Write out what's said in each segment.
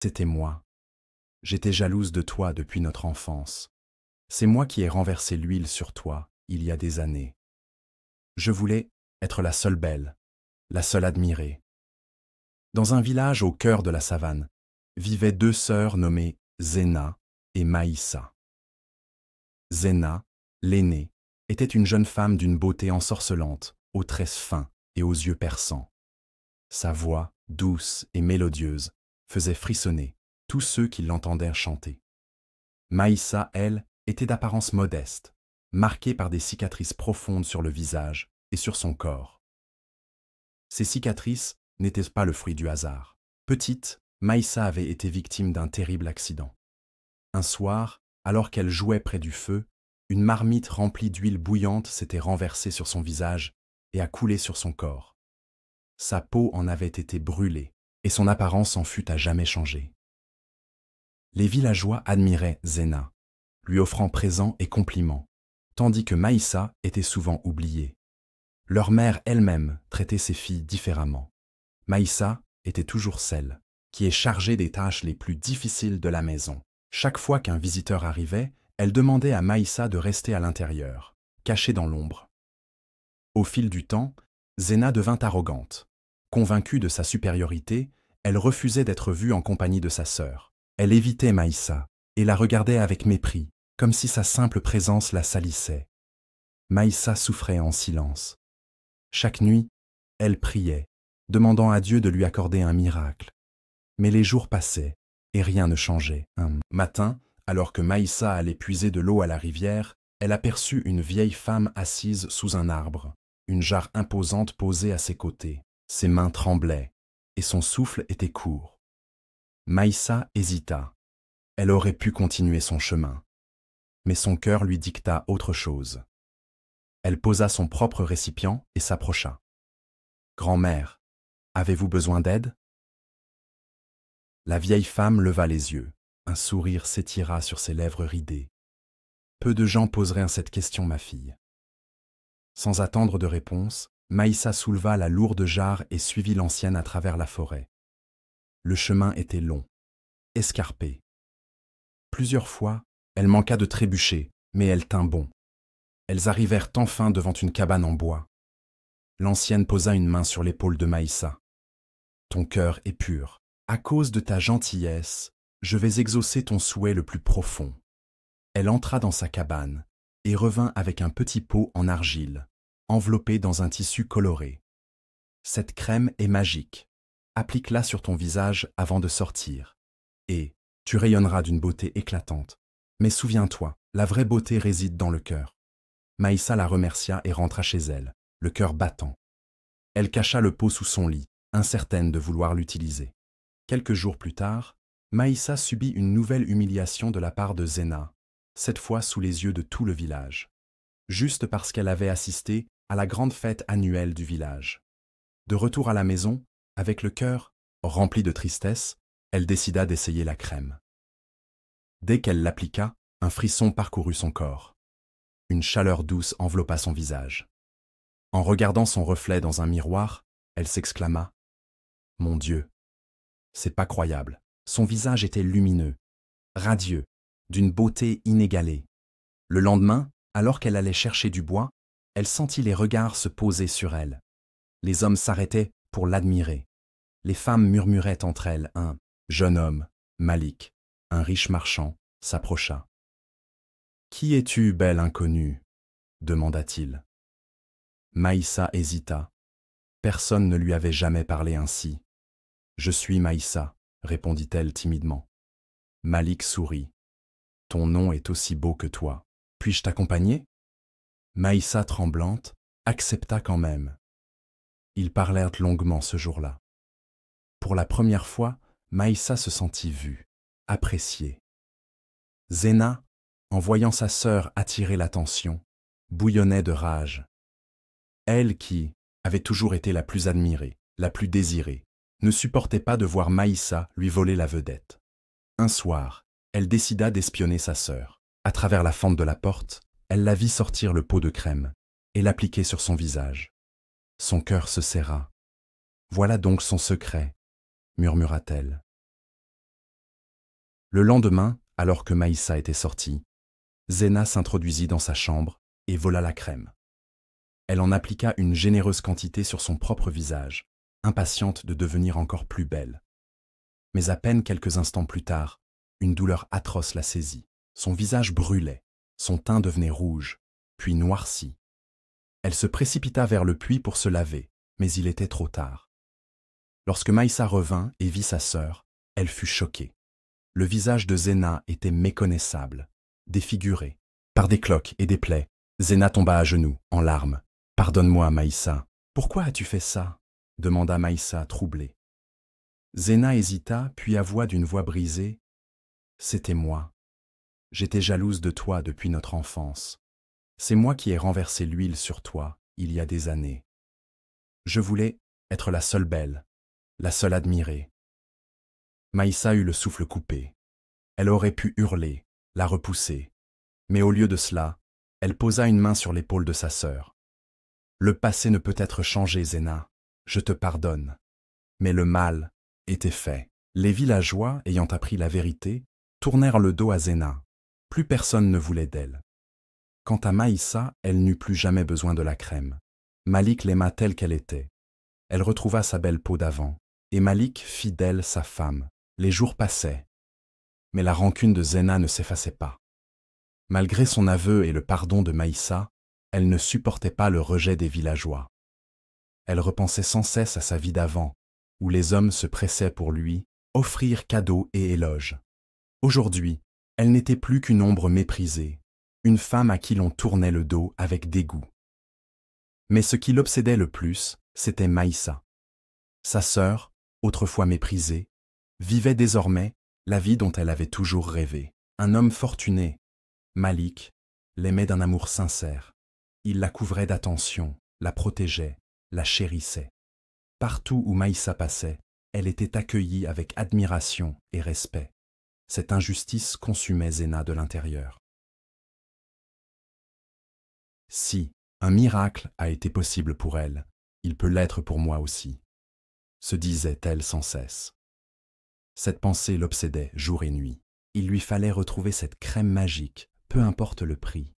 C'était moi. J'étais jalouse de toi depuis notre enfance. C'est moi qui ai renversé l'huile sur toi, il y a des années. Je voulais être la seule belle, la seule admirée. Dans un village au cœur de la savane, vivaient deux sœurs nommées Zéna et Maïssa. Zéna, l'aînée, était une jeune femme d'une beauté ensorcelante, aux tresses fins et aux yeux perçants. Sa voix, douce et mélodieuse, faisait frissonner tous ceux qui l'entendaient chanter. Maïssa, elle, était d'apparence modeste, marquée par des cicatrices profondes sur le visage et sur son corps. Ces cicatrices n'étaient pas le fruit du hasard. Petite, Maïssa avait été victime d'un terrible accident. Un soir, alors qu'elle jouait près du feu, une marmite remplie d'huile bouillante s'était renversée sur son visage et a coulé sur son corps. Sa peau en avait été brûlée et son apparence en fut à jamais changée. Les villageois admiraient Zéna, lui offrant présents et compliments, tandis que Maïssa était souvent oubliée. Leur mère elle-même traitait ses filles différemment. Maïssa était toujours celle qui est chargée des tâches les plus difficiles de la maison. Chaque fois qu'un visiteur arrivait, elle demandait à Maïssa de rester à l'intérieur, cachée dans l'ombre. Au fil du temps, Zéna devint arrogante. Convaincue de sa supériorité, elle refusait d'être vue en compagnie de sa sœur. Elle évitait Maïssa et la regardait avec mépris, comme si sa simple présence la salissait. Maïssa souffrait en silence. Chaque nuit, elle priait, demandant à Dieu de lui accorder un miracle. Mais les jours passaient et rien ne changeait. Un matin, alors que Maïssa allait puiser de l'eau à la rivière, elle aperçut une vieille femme assise sous un arbre, une jarre imposante posée à ses côtés. Ses mains tremblaient et son souffle était court. Maïssa hésita. Elle aurait pu continuer son chemin, mais son cœur lui dicta autre chose. Elle posa son propre récipient et s'approcha. « Grand-mère, avez-vous besoin d'aide » La vieille femme leva les yeux. Un sourire s'étira sur ses lèvres ridées. « Peu de gens poseraient cette question, ma fille. » Sans attendre de réponse, Maïssa souleva la lourde jarre et suivit l'ancienne à travers la forêt. Le chemin était long, escarpé. Plusieurs fois, elle manqua de trébucher, mais elle tint bon. Elles arrivèrent enfin devant une cabane en bois. L'ancienne posa une main sur l'épaule de Maïssa. « Ton cœur est pur. À cause de ta gentillesse, je vais exaucer ton souhait le plus profond. » Elle entra dans sa cabane et revint avec un petit pot en argile, enveloppé dans un tissu coloré. « Cette crème est magique. Applique-la sur ton visage avant de sortir. Et tu rayonneras d'une beauté éclatante. Mais souviens-toi, la vraie beauté réside dans le cœur. » Maïssa la remercia et rentra chez elle, le cœur battant. Elle cacha le pot sous son lit, incertaine de vouloir l'utiliser. Quelques jours plus tard, Maïssa subit une nouvelle humiliation de la part de Zéna, cette fois sous les yeux de tout le village, juste parce qu'elle avait assisté à la grande fête annuelle du village. De retour à la maison, avec le cœur rempli de tristesse, elle décida d'essayer la crème. Dès qu'elle l'appliqua, un frisson parcourut son corps. Une chaleur douce enveloppa son visage. En regardant son reflet dans un miroir, elle s'exclama « Mon Dieu, c'est pas croyable !» Son visage était lumineux, radieux, d'une beauté inégalée. Le lendemain, alors qu'elle allait chercher du bois, elle sentit les regards se poser sur elle. Les hommes s'arrêtaient pour l'admirer. Les femmes murmuraient entre elles. Un jeune homme, Malik, un riche marchand, s'approcha. « Qui es-tu, belle inconnue » demanda-t-il. Maïssa hésita. Personne ne lui avait jamais parlé ainsi. « Je suis Maïssa » répondit-elle timidement. Malik sourit. « Ton nom est aussi beau que toi. Puis-je t'accompagner » Maïssa, tremblante, accepta quand même. Ils parlèrent longuement ce jour-là. Pour la première fois, Maïssa se sentit vue, appréciée. Zéna, en voyant sa sœur attirer l'attention, bouillonnait de rage. Elle qui avait toujours été la plus admirée, la plus désirée, ne supportait pas de voir Maïssa lui voler la vedette. Un soir, elle décida d'espionner sa sœur. À travers la fente de la porte, elle la vit sortir le pot de crème et l'appliquer sur son visage. Son cœur se serra. « Voilà donc son secret » murmura-t-elle. Le lendemain, alors que Maïssa était sortie, Zena s'introduisit dans sa chambre et vola la crème. Elle en appliqua une généreuse quantité sur son propre visage, impatiente de devenir encore plus belle. Mais à peine quelques instants plus tard, une douleur atroce la saisit. Son visage brûlait, son teint devenait rouge, puis noirci. Elle se précipita vers le puits pour se laver, mais il était trop tard. Lorsque Maïssa revint et vit sa sœur, elle fut choquée. Le visage de Zena était méconnaissable, défiguré. Par des cloques et des plaies, Zena tomba à genoux, en larmes. « Pardonne-moi, Maïssa. Pourquoi as-tu fait ça ?» demanda Maïssa, troublée. Zena hésita, puis avoua d'une voix brisée. « C'était moi. J'étais jalouse de toi depuis notre enfance. C'est moi qui ai renversé l'huile sur toi, il y a des années. Je voulais être la seule belle, la seule admirée. » Maïssa eut le souffle coupé. Elle aurait pu hurler, la repousser. Mais au lieu de cela, elle posa une main sur l'épaule de sa sœur. « Le passé ne peut être changé, Zena. Je te pardonne. » Mais le mal était fait. Les villageois, ayant appris la vérité, tournèrent le dos à Zena. Plus personne ne voulait d'elle. Quant à Maïssa, elle n'eut plus jamais besoin de la crème. Malik l'aima telle qu'elle était. Elle retrouva sa belle peau d'avant, et Malik fit d'elle sa femme. Les jours passaient. Mais la rancune de Zena ne s'effaçait pas. Malgré son aveu et le pardon de Maïssa, elle ne supportait pas le rejet des villageois. Elle repensait sans cesse à sa vie d'avant, où les hommes se pressaient pour lui, offrir cadeaux et éloges. Aujourd'hui, elle n'était plus qu'une ombre méprisée, une femme à qui l'on tournait le dos avec dégoût. Mais ce qui l'obsédait le plus, c'était Maïssa. Sa sœur, autrefois méprisée, vivait désormais la vie dont elle avait toujours rêvé. Un homme fortuné, Malik, l'aimait d'un amour sincère. Il la couvrait d'attention, la protégeait, la chérissait. Partout où Maïssa passait, elle était accueillie avec admiration et respect. Cette injustice consumait Zena de l'intérieur. Si un miracle a été possible pour elle, il peut l'être pour moi aussi, se disait-elle sans cesse. Cette pensée l'obsédait jour et nuit. Il lui fallait retrouver cette crème magique, peu importe le prix.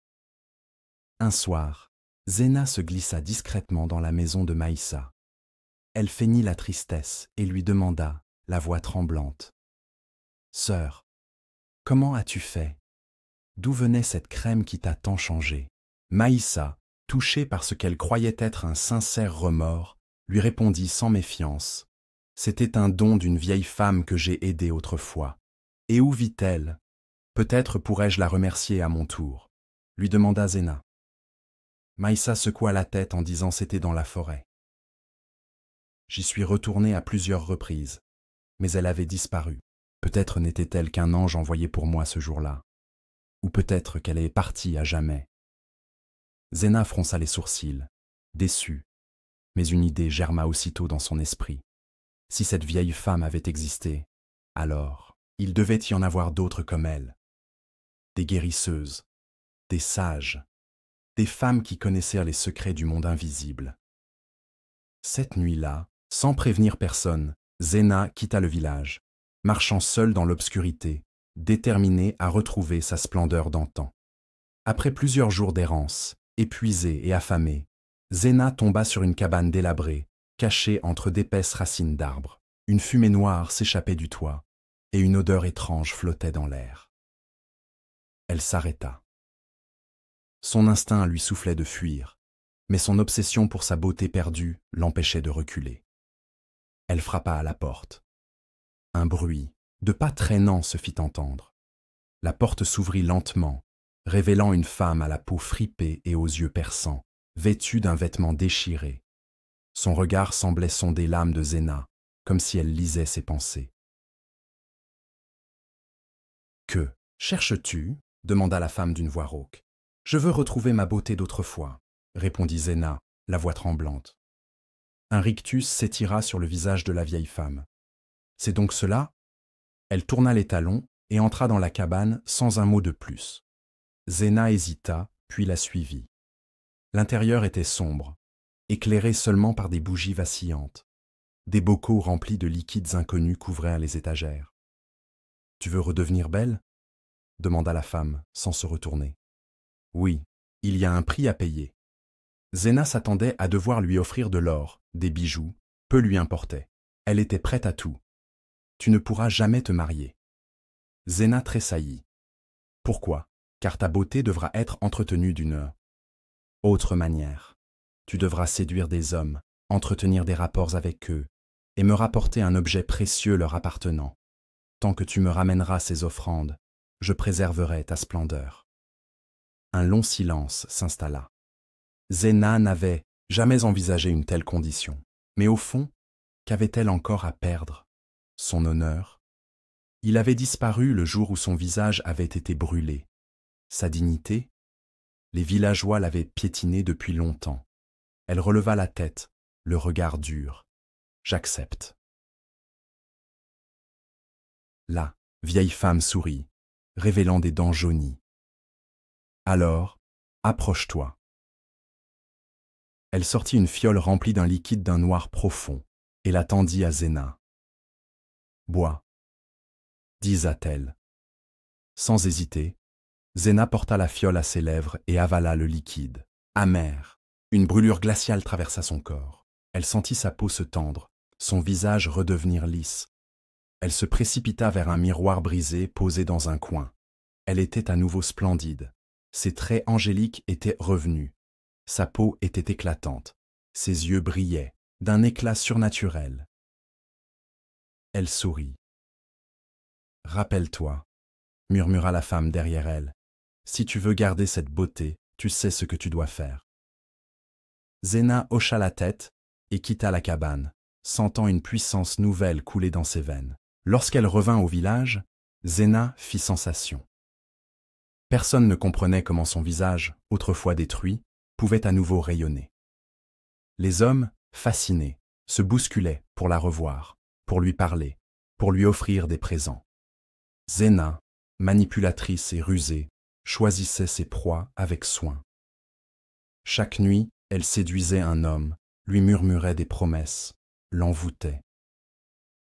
Un soir, Zena se glissa discrètement dans la maison de Maïssa. Elle feignit la tristesse et lui demanda, la voix tremblante. « Sœur, comment as-tu fait? D'où venait cette crème qui t'a tant changé ?» Maïssa, touchée par ce qu'elle croyait être un sincère remords, lui répondit sans méfiance. « C'était un don d'une vieille femme que j'ai aidée autrefois. Et où vit-elle? Peut-être pourrais-je la remercier à mon tour, » lui demanda Zena. Maïssa secoua la tête en disant c'était dans la forêt. J'y suis retournée à plusieurs reprises, mais elle avait disparu. Peut-être n'était-elle qu'un ange envoyé pour moi ce jour-là. Ou peut-être qu'elle est partie à jamais. Zena fronça les sourcils, déçue, mais une idée germa aussitôt dans son esprit. Si cette vieille femme avait existé, alors il devait y en avoir d'autres comme elle. Des guérisseuses, des sages, des femmes qui connaissaient les secrets du monde invisible. Cette nuit-là, sans prévenir personne, Zena quitta le village, marchant seule dans l'obscurité, déterminée à retrouver sa splendeur d'antan. Après plusieurs jours d'errance, épuisée et affamée, Zena tomba sur une cabane délabrée, cachée entre d'épaisses racines d'arbres. Une fumée noire s'échappait du toit, et une odeur étrange flottait dans l'air. Elle s'arrêta. Son instinct lui soufflait de fuir, mais son obsession pour sa beauté perdue l'empêchait de reculer. Elle frappa à la porte. Un bruit, de pas traînants, se fit entendre. La porte s'ouvrit lentement, révélant une femme à la peau fripée et aux yeux perçants, vêtue d'un vêtement déchiré. Son regard semblait sonder l'âme de Zena, comme si elle lisait ses pensées. « Que cherches-tu » demanda la femme d'une voix rauque. « Je veux retrouver ma beauté d'autrefois » répondit Zena, la voix tremblante. Un rictus s'étira sur le visage de la vieille femme. « C'est donc cela ?» Elle tourna les talons et entra dans la cabane sans un mot de plus. Zena hésita, puis la suivit. L'intérieur était sombre, éclairé seulement par des bougies vacillantes. Des bocaux remplis de liquides inconnus couvrirent les étagères. Tu veux redevenir belle? Demanda la femme, sans se retourner. Oui, il y a un prix à payer. Zena s'attendait à devoir lui offrir de l'or, des bijoux, peu lui importait. Elle était prête à tout. Tu ne pourras jamais te marier. Zena tressaillit. Pourquoi? Car ta beauté devra être entretenue d'une autre manière. Tu devras séduire des hommes, entretenir des rapports avec eux, et me rapporter un objet précieux leur appartenant. Tant que tu me ramèneras ces offrandes, je préserverai ta splendeur. Un long silence s'installa. Zena n'avait jamais envisagé une telle condition. Mais au fond, qu'avait-elle encore à perdre? Son honneur? Il avait disparu le jour où son visage avait été brûlé. Sa dignité? Les villageois l'avaient piétiné depuis longtemps. Elle releva la tête, le regard dur. J'accepte. La vieille femme sourit, révélant des dents jaunies. Alors, approche-toi. Elle sortit une fiole remplie d'un liquide d'un noir profond et la tendit à Zena. Bois, disa-t-elle. Sans hésiter, Zena porta la fiole à ses lèvres et avala le liquide. Amer, une brûlure glaciale traversa son corps. Elle sentit sa peau se tendre, son visage redevenir lisse. Elle se précipita vers un miroir brisé posé dans un coin. Elle était à nouveau splendide. Ses traits angéliques étaient revenus. Sa peau était éclatante. Ses yeux brillaient, d'un éclat surnaturel. Elle sourit. « Rappelle-toi, » murmura la femme derrière elle, « si tu veux garder cette beauté, tu sais ce que tu dois faire. » Zena hocha la tête et quitta la cabane, sentant une puissance nouvelle couler dans ses veines. Lorsqu'elle revint au village, Zena fit sensation. Personne ne comprenait comment son visage, autrefois détruit, pouvait à nouveau rayonner. Les hommes, fascinés, se bousculaient pour la revoir, pour lui parler, pour lui offrir des présents. Zena, manipulatrice et rusée, choisissait ses proies avec soin. Chaque nuit, elle séduisait un homme, lui murmurait des promesses, l'envoûtait.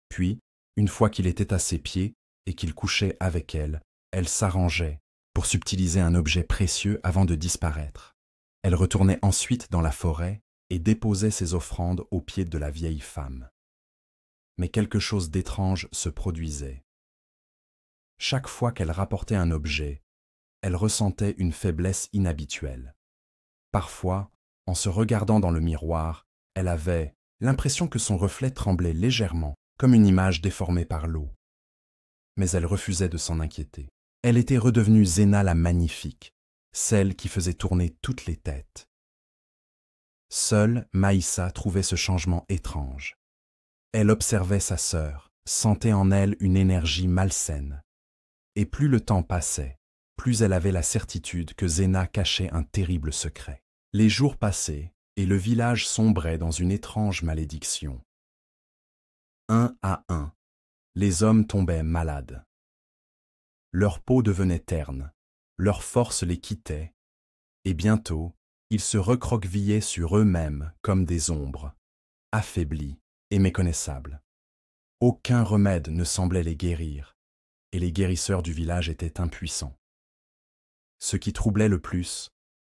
Puis, une fois qu'il était à ses pieds et qu'il couchait avec elle, elle s'arrangeait pour subtiliser un objet précieux avant de disparaître. Elle retournait ensuite dans la forêt et déposait ses offrandes aux pieds de la vieille femme. Mais quelque chose d'étrange se produisait. Chaque fois qu'elle rapportait un objet, elle ressentait une faiblesse inhabituelle. Parfois, en se regardant dans le miroir, elle avait l'impression que son reflet tremblait légèrement, comme une image déformée par l'eau. Mais elle refusait de s'en inquiéter. Elle était redevenue Zena la magnifique, celle qui faisait tourner toutes les têtes. Seule Maïssa trouvait ce changement étrange. Elle observait sa sœur, sentait en elle une énergie malsaine. Et plus le temps passait, plus elle avait la certitude que Zena cachait un terrible secret. Les jours passaient, et le village sombrait dans une étrange malédiction. Un à un, les hommes tombaient malades. Leur peau devenait terne, leur force les quittait, et bientôt, ils se recroquevillaient sur eux-mêmes comme des ombres, affaiblis et méconnaissables. Aucun remède ne semblait les guérir, et les guérisseurs du village étaient impuissants. Ce qui troublait le plus,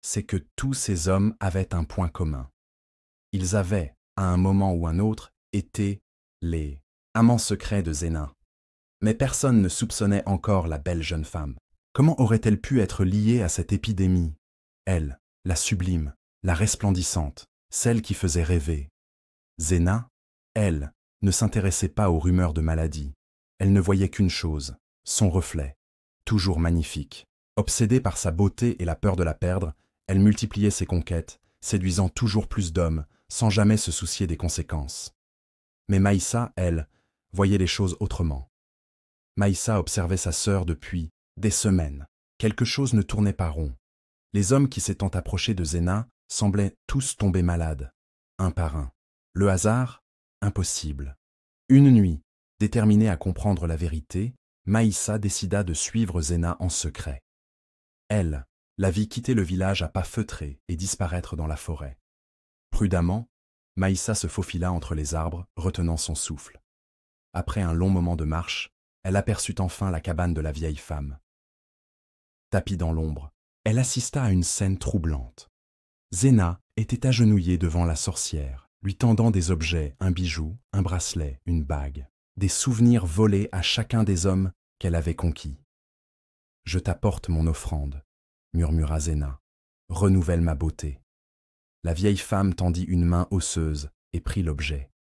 c'est que tous ces hommes avaient un point commun. Ils avaient, à un moment ou un autre, été les amants secrets de Zena. Mais personne ne soupçonnait encore la belle jeune femme. Comment aurait-elle pu être liée à cette épidémie? Elle, la sublime, la resplendissante, celle qui faisait rêver. Zena, elle, ne s'intéressait pas aux rumeurs de maladie. Elle ne voyait qu'une chose, son reflet, toujours magnifique. Obsédée par sa beauté et la peur de la perdre, elle multipliait ses conquêtes, séduisant toujours plus d'hommes, sans jamais se soucier des conséquences. Mais Maïssa, elle, voyait les choses autrement. Maïssa observait sa sœur depuis des semaines. Quelque chose ne tournait pas rond. Les hommes qui s'étant approchés de Zena semblaient tous tomber malades, un par un. Le hasard? Impossible. Une nuit, déterminée à comprendre la vérité, Maïssa décida de suivre Zena en secret. Elle la vit quitter le village à pas feutrés et disparaître dans la forêt. Prudemment, Maïssa se faufila entre les arbres, retenant son souffle. Après un long moment de marche, elle aperçut enfin la cabane de la vieille femme. Tapie dans l'ombre, elle assista à une scène troublante. Zéna était agenouillée devant la sorcière, lui tendant des objets, un bijou, un bracelet, une bague, des souvenirs volés à chacun des hommes qu'elle avait conquis. « Je t'apporte mon offrande, » murmura Zéna. « Renouvelle ma beauté. » La vieille femme tendit une main osseuse et prit l'objet.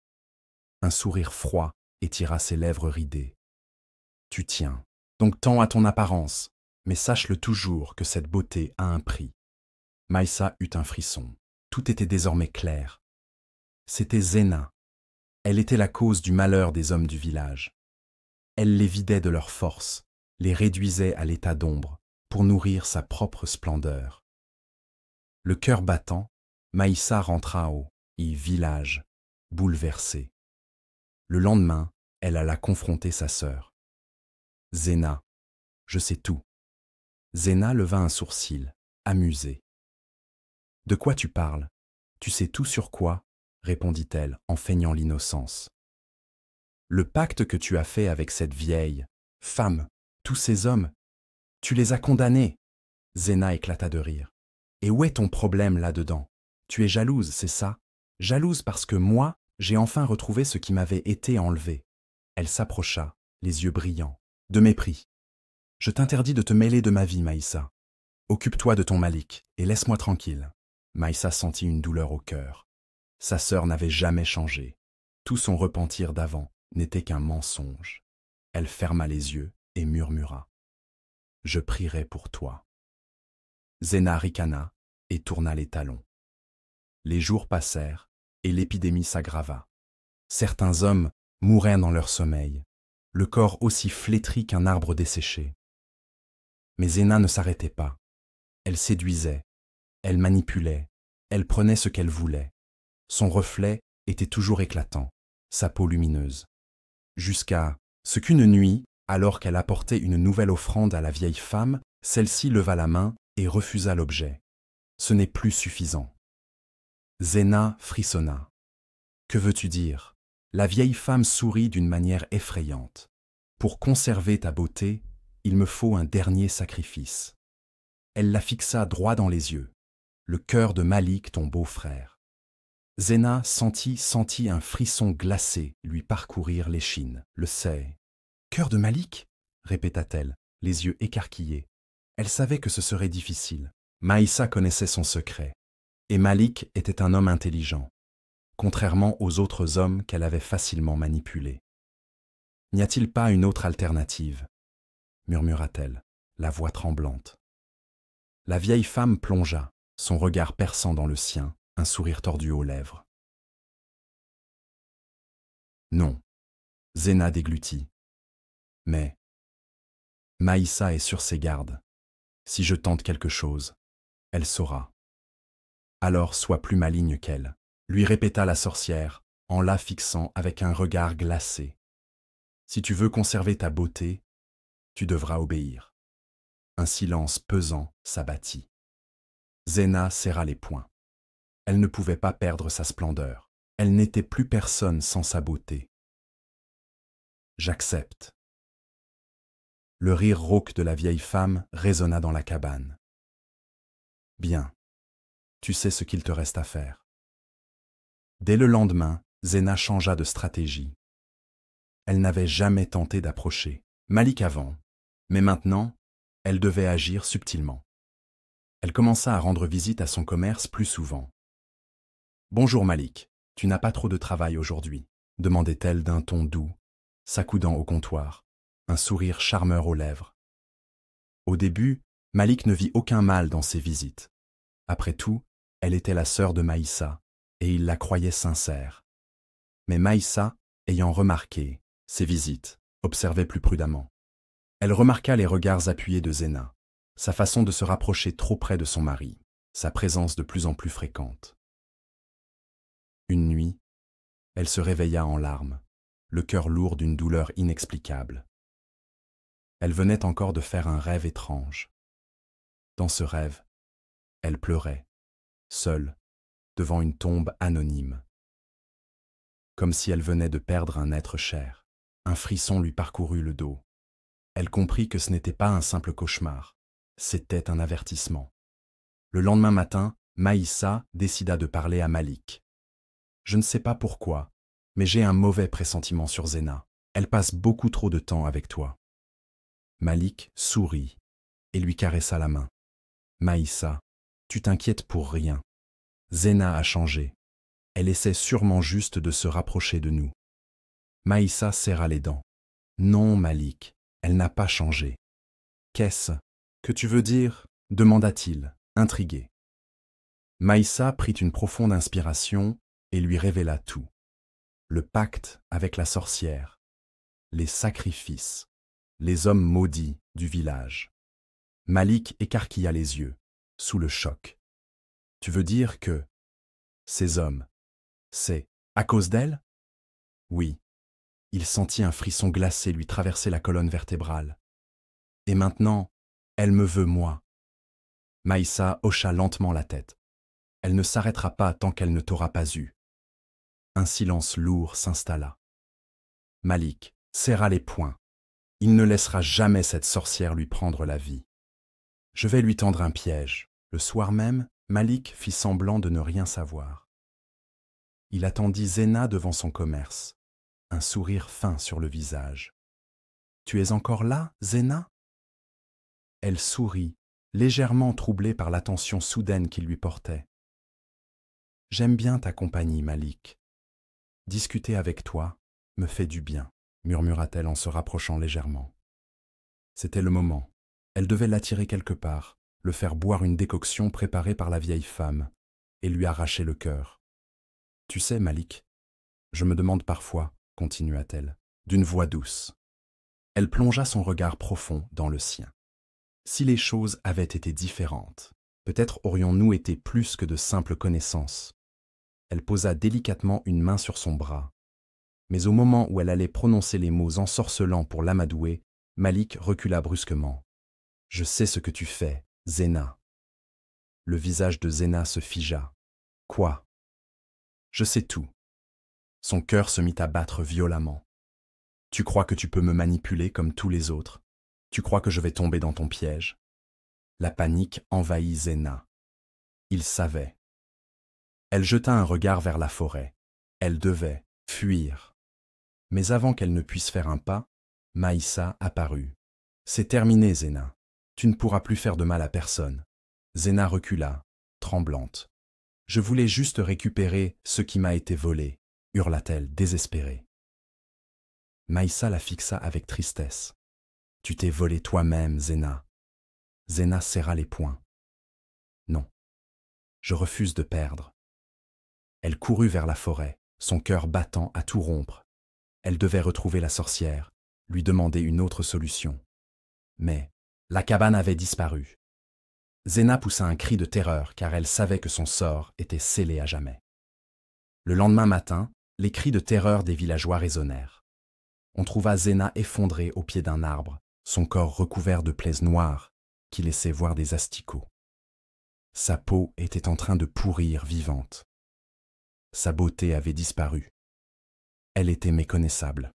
Un sourire froid étira ses lèvres ridées. « Tu tiens, donc tends à ton apparence, mais sache-le toujours que cette beauté a un prix. » Maïssa eut un frisson. Tout était désormais clair. C'était Zéna. Elle était la cause du malheur des hommes du village. Elle les vidait de leur force, les réduisait à l'état d'ombre, pour nourrir sa propre splendeur. Le cœur battant, Maïssa rentra au village, bouleversée. Le lendemain, elle alla confronter sa sœur. « Zéna, je sais tout. » Zéna leva un sourcil, amusée. « De quoi tu parles? Tu sais tout sur quoi ?» répondit-elle en feignant l'innocence. « Le pacte que tu as fait avec cette vieille femme, tous ces hommes, tu les as condamnés. » Zéna éclata de rire. « Et où est ton problème là-dedans? Tu es jalouse, c'est ça? Jalouse parce que moi, j'ai enfin retrouvé ce qui m'avait été enlevé. » Elle s'approcha, les yeux brillants, de mépris. « Je t'interdis de te mêler de ma vie, Maïssa. Occupe-toi de ton Malik et laisse-moi tranquille. » Maïssa sentit une douleur au cœur. Sa sœur n'avait jamais changé. Tout son repentir d'avant n'était qu'un mensonge. Elle ferma les yeux et murmura. « Je prierai pour toi. » Zéna ricana et tourna les talons. Les jours passèrent et l'épidémie s'aggrava. Certains hommes mouraient dans leur sommeil, le corps aussi flétri qu'un arbre desséché. Mais Zéna ne s'arrêtait pas. Elle séduisait, elle manipulait, elle prenait ce qu'elle voulait. Son reflet était toujours éclatant, sa peau lumineuse. Jusqu'à ce qu'une nuit, alors qu'elle apportait une nouvelle offrande à la vieille femme, celle-ci leva la main et refusa l'objet. Ce n'est plus suffisant. Zéna frissonna. « Que veux-tu dire ?» La vieille femme sourit d'une manière effrayante. « Pour conserver ta beauté, il me faut un dernier sacrifice. » Elle la fixa droit dans les yeux. « Le cœur de Malik, ton beau-frère. » Zéna sentit un frisson glacé lui parcourir l'échine. « Le sait. »« Cœur de Malik ?» répéta-t-elle, les yeux écarquillés. Elle savait que ce serait difficile. Maïssa connaissait son secret. Et Malik était un homme intelligent, contrairement aux autres hommes qu'elle avait facilement manipulés. « N'y a-t-il pas une autre alternative ?» murmura-t-elle, la voix tremblante. La vieille femme plongea, son regard perçant dans le sien, un sourire tordu aux lèvres. « Non. » Zéna déglutit. « Mais Maïssa est sur ses gardes. Si je tente quelque chose, elle saura. Alors sois plus maligne qu'elle, » lui répéta la sorcière, en la fixant avec un regard glacé. « Si tu veux conserver ta beauté, tu devras obéir. » Un silence pesant s'abattit. Zéna serra les poings. Elle ne pouvait pas perdre sa splendeur. Elle n'était plus personne sans sa beauté. « J'accepte. » Le rire rauque de la vieille femme résonna dans la cabane. « Bien, tu sais ce qu'il te reste à faire. » Dès le lendemain, Zéna changea de stratégie. Elle n'avait jamais tenté d'approcher Malik avant, mais maintenant, elle devait agir subtilement. Elle commença à rendre visite à son commerce plus souvent. « Bonjour Malik, tu n'as pas trop de travail aujourd'hui ?» demandait-elle d'un ton doux, s'accoudant au comptoir, un sourire charmeur aux lèvres. Au début, Malik ne vit aucun mal dans ses visites. Après tout, elle était la sœur de Maïssa, et il la croyait sincère. Mais Maïssa, ayant remarqué ses visites, observait plus prudemment. Elle remarqua les regards appuyés de Zéna, sa façon de se rapprocher trop près de son mari, sa présence de plus en plus fréquente. Une nuit, elle se réveilla en larmes, le cœur lourd d'une douleur inexplicable. Elle venait encore de faire un rêve étrange. Dans ce rêve, elle pleurait, seule, devant une tombe anonyme. Comme si elle venait de perdre un être cher. Un frisson lui parcourut le dos. Elle comprit que ce n'était pas un simple cauchemar, c'était un avertissement. Le lendemain matin, Maïssa décida de parler à Malik. « Je ne sais pas pourquoi, mais j'ai un mauvais pressentiment sur Zena. Elle passe beaucoup trop de temps avec toi. » Malik sourit et lui caressa la main. « Maïssa, tu t'inquiètes pour rien. Zena a changé. Elle essaie sûrement juste de se rapprocher de nous. » Maïssa serra les dents. « Non, Malik, elle n'a pas changé. »« Qu'est-ce que tu veux dire ?» demanda-t-il, intrigué. Maïssa prit une profonde inspiration et lui révéla tout. Le pacte avec la sorcière, les sacrifices, les hommes maudits du village. Malik écarquilla les yeux, sous le choc. « Tu veux dire que ces hommes, c'est à cause d'elle ?» Oui. Il sentit un frisson glacé lui traverser la colonne vertébrale. « Et maintenant, elle me veut moi. » Maïssa hocha lentement la tête. « Elle ne s'arrêtera pas tant qu'elle ne t'aura pas eu. » Un silence lourd s'installa. Malik serra les poings. Il ne laissera jamais cette sorcière lui prendre la vie. « Je vais lui tendre un piège. » Le soir même, Malik fit semblant de ne rien savoir. Il attendit Zena devant son commerce, un sourire fin sur le visage. « Tu es encore là, Zena ?» Elle sourit, légèrement troublée par l'attention soudaine qu'il lui portait. « J'aime bien ta compagnie, Malik. Discuter avec toi me fait du bien, » murmura-t-elle en se rapprochant légèrement. C'était le moment. Elle devait l'attirer quelque part, le faire boire une décoction préparée par la vieille femme, et lui arracher le cœur. « Tu sais, Malik, je me demande parfois, » continua-t-elle, d'une voix douce. Elle plongea son regard profond dans le sien. « Si les choses avaient été différentes, peut-être aurions-nous été plus que de simples connaissances. » Elle posa délicatement une main sur son bras. Mais au moment où elle allait prononcer les mots ensorcelants pour l'amadouer, Malik recula brusquement. « Je sais ce que tu fais, Zena. » Le visage de Zena se figea. « Quoi ?»« Je sais tout. » Son cœur se mit à battre violemment. « Tu crois que tu peux me manipuler comme tous les autres? Tu crois que je vais tomber dans ton piège ?» La panique envahit Zena. Il savait. Elle jeta un regard vers la forêt. Elle devait fuir. Mais avant qu'elle ne puisse faire un pas, Maïssa apparut. « C'est terminé, Zena. Tu ne pourras plus faire de mal à personne. » Zena recula, tremblante. « Je voulais juste récupérer ce qui m'a été volé, » hurla-t-elle, désespérée. Maïssa la fixa avec tristesse. « Tu t'es volé toi-même, Zena. » Zena serra les poings. « Non, je refuse de perdre. » Elle courut vers la forêt, son cœur battant à tout rompre. Elle devait retrouver la sorcière, lui demander une autre solution. Mais la cabane avait disparu. Zena poussa un cri de terreur car elle savait que son sort était scellé à jamais. Le lendemain matin, les cris de terreur des villageois résonnèrent. On trouva Zena effondrée au pied d'un arbre, son corps recouvert de plaies noires qui laissaient voir des asticots. Sa peau était en train de pourrir vivante. Sa beauté avait disparu. Elle était méconnaissable.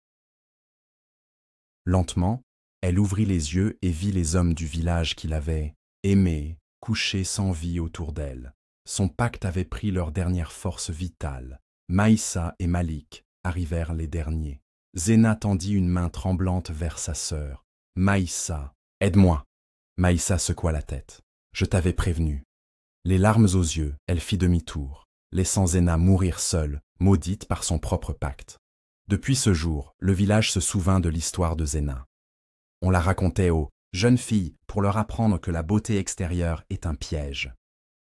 Lentement, elle ouvrit les yeux et vit les hommes du village qui l'avaient aimée, couchée sans vie autour d'elle. Son pacte avait pris leur dernière force vitale. Maïssa et Malik arrivèrent les derniers. Zena tendit une main tremblante vers sa sœur. « Maïssa, aide-moi !» Maïssa secoua la tête. « Je t'avais prévenu. » Les larmes aux yeux, elle fit demi-tour, laissant Zena mourir seule, maudite par son propre pacte. Depuis ce jour, le village se souvint de l'histoire de Zena. On la racontait aux jeunes filles pour leur apprendre que la beauté extérieure est un piège.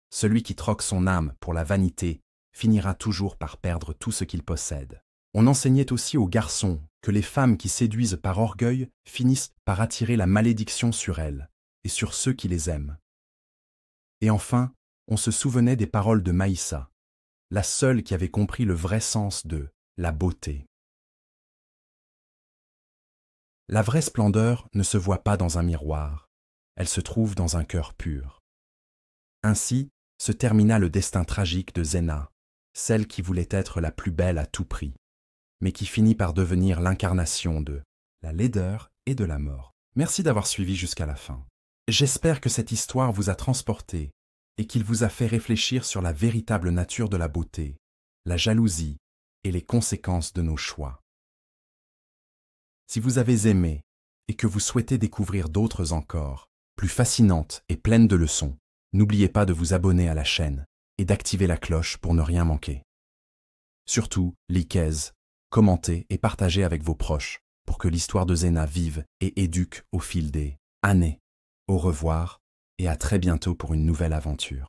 Celui qui troque son âme pour la vanité finira toujours par perdre tout ce qu'il possède. On enseignait aussi aux garçons que les femmes qui séduisent par orgueil finissent par attirer la malédiction sur elles et sur ceux qui les aiment. Et enfin, on se souvenait des paroles de Maïssa, la seule qui avait compris le vrai sens de la beauté. La vraie splendeur ne se voit pas dans un miroir, elle se trouve dans un cœur pur. Ainsi se termina le destin tragique de Zena, celle qui voulait être la plus belle à tout prix, mais qui finit par devenir l'incarnation de la laideur et de la mort. Merci d'avoir suivi jusqu'à la fin. J'espère que cette histoire vous a transporté et qu'il vous a fait réfléchir sur la véritable nature de la beauté, la jalousie et les conséquences de nos choix. Si vous avez aimé et que vous souhaitez découvrir d'autres encore, plus fascinantes et pleines de leçons, n'oubliez pas de vous abonner à la chaîne et d'activer la cloche pour ne rien manquer. Surtout, likez, commentez et partagez avec vos proches pour que l'histoire de Zena vive et éduque au fil des années. Au revoir et à très bientôt pour une nouvelle aventure.